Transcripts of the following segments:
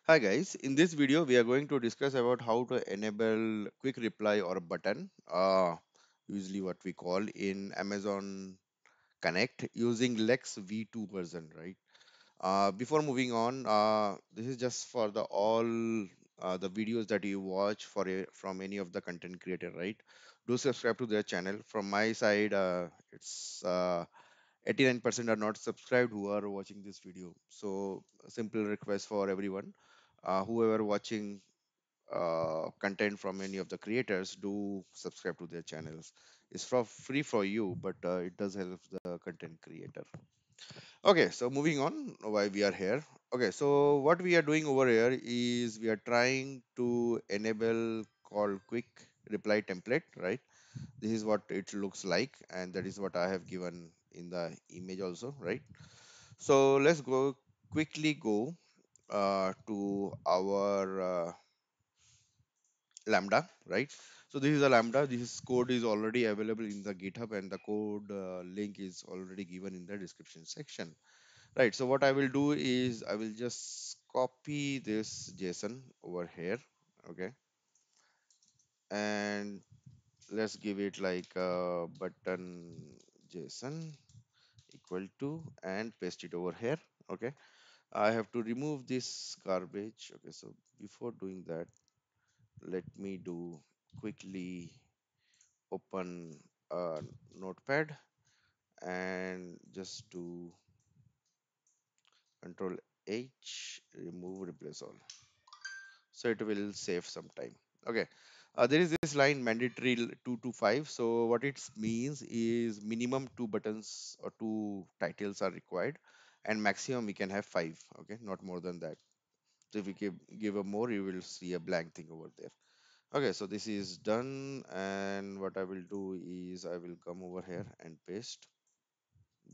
Hi guys, in this video we are going to discuss about how to enable quick reply or button, usually what we call in Amazon Connect using Lex V2 version, right? Before moving on, this is just for the all the videos that you watch from any of the content creator, right? Do subscribe to their channel. From my side, it's 89% are not subscribed who are watching this video. So a simple request for everyone, whoever watching content from any of the creators, do subscribe to their channels. It's for free for you, but it does help the content creator. Okay, so moving on, why we are here. Okay, so what we are doing over here is we are trying to enable called quick reply template, right? This is what it looks like, and that is what I have given in the image also, right? So let's go quickly go to our Lambda, right? So this is a Lambda. This code is already available in the GitHub, and the code link is already given in the description section, right? So what I will do is I will just copy this JSON over here, okay, and let's give it like button JSON equal to and paste it over here, okay. I have to remove this garbage, okay. So before doing that, let me do quickly open a notepad and just do control H, remove, replace all. So it will save some time. Okay. There is this line mandatory 2 to 5. So what it means is minimum two buttons or two titles are required, and maximum we can have five. Okay, not more than that. So if we give a more, you will see a blank thing over there. Okay, so this is done, and what I will do is I will come over here and paste,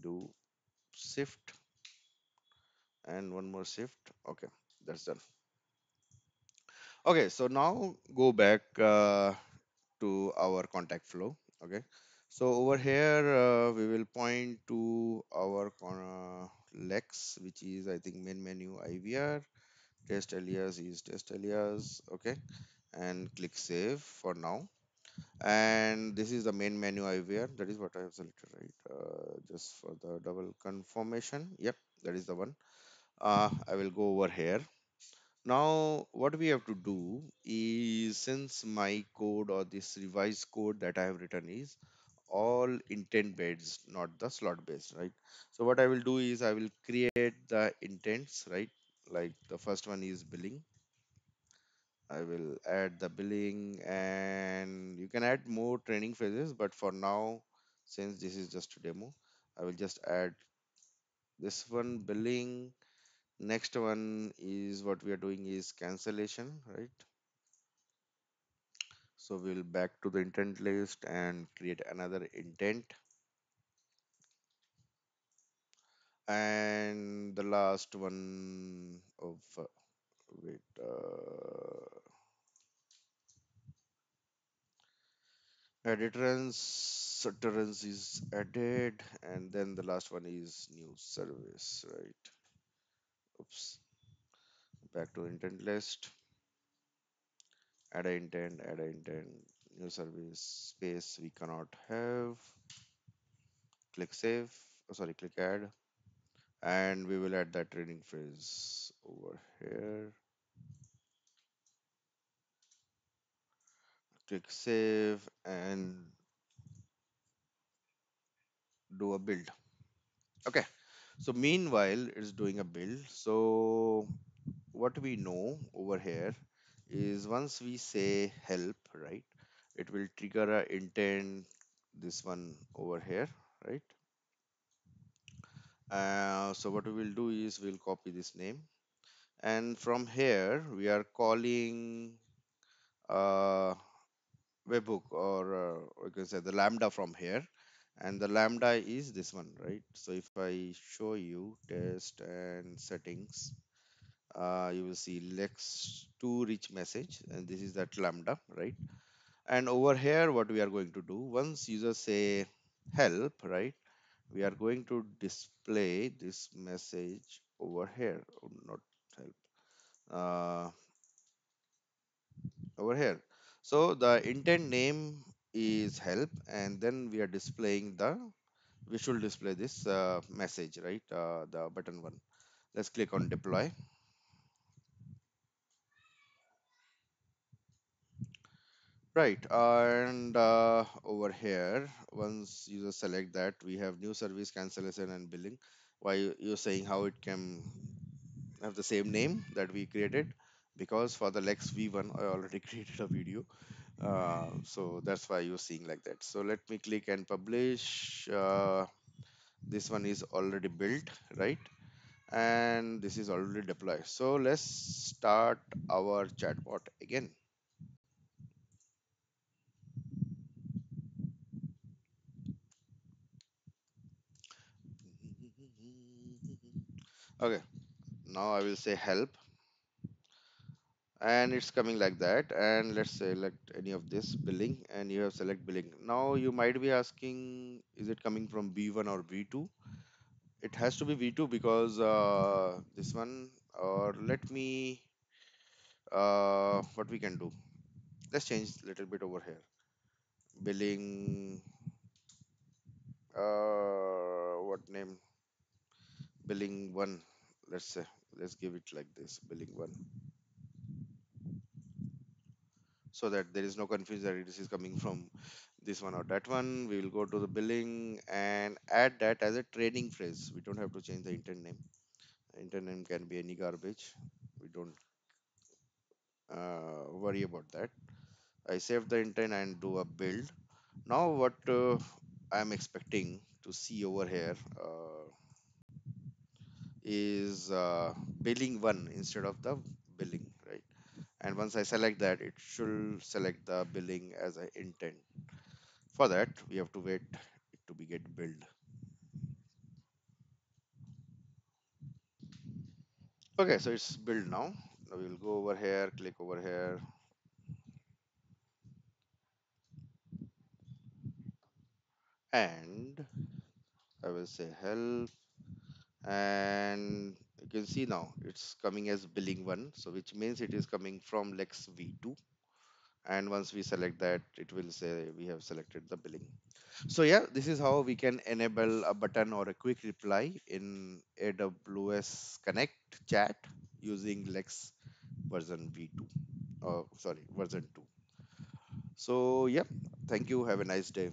do shift and one more shift. Okay, that's done. Okay, so now go back to our contact flow. Okay, so over here we will point to our Lex, which is I think main menu IVR. Test alias is test alias. Okay, and click save for now. And this is the main menu IVR. That is what I have selected, right? Just for the double confirmation. Yep, that is the one. I will go over here. Now, what we have to do is, since my code or this revised code that I have written is all intent based, not the slot based, right? So what I will do is I will create the intents, right? Like the first one is billing. I will add the billing, and you can add more training phases, but for now, since this is just a demo, I will just add this one billing. Next one is what we are doing is cancellation, right? So we'll back to the intent list and create another intent. And the last one of wait, edit runs is added, and then the last one is new service, right? Oops. Back to intent list, add a intent, new service space we cannot have. Click save. Oh, sorry, click add, and we will add that training phase over here. Click save and do a build. Okay, so meanwhile it's doing a build. So what we know over here is once we say help, right, it will trigger a intent, this one over here, right? So what we will do is we'll copy this name, and from here we are calling uh, webhook, or we can say the lambda from here, and the lambda is this one, right? So if I show you test and settings, you will see lex to reach message, and this is that lambda, right? And over here what we are going to do, once users say help, right, we are going to display this message over here. Oh, not help, uh, over here. So the intent name is help, and then we are displaying the we should display this message, right? The button one. Let's click on deploy. Right, and over here, once user select that, we have new service cancellation and billing. Why you're saying how it can have the same name that we created? Because for the Lex V1, I already created a video, so that's why you're seeing like that. So let me click and publish. This one is already built, right? And this is already deployed. So let's start our chatbot again. Okay, now I will say help, and it's coming like that. And let's select any of this billing, and you have select billing. Now you might be asking, is it coming from B1 or B2? It has to be B2 because this one, or let me, what we can do, let's change a little bit over here. Billing, what name? Billing one. Let's say, let's give it like this, billing one, so that there is no confusion that this is coming from this one or that one. We will go to the billing and add that as a training phrase. We don't have to change the intent name. Intent name can be any garbage. We don't worry about that. I save the intent and do a build. Now what I'm expecting to see over here is billing one instead of the billing, right? And once I select that, it should select the billing as an intent. For that, we have to wait it to be get built. Okay, so it's built now. Now we will go over here, click over here, and I will say help. And you can see now it's coming as billing one, so which means it is coming from Lex V2. And once we select that, it will say we have selected the billing. So yeah, this is how we can enable a button or a quick reply in AWS Connect chat using Lex version V2. Oh, sorry, version 2. So yeah, thank you. Have a nice day.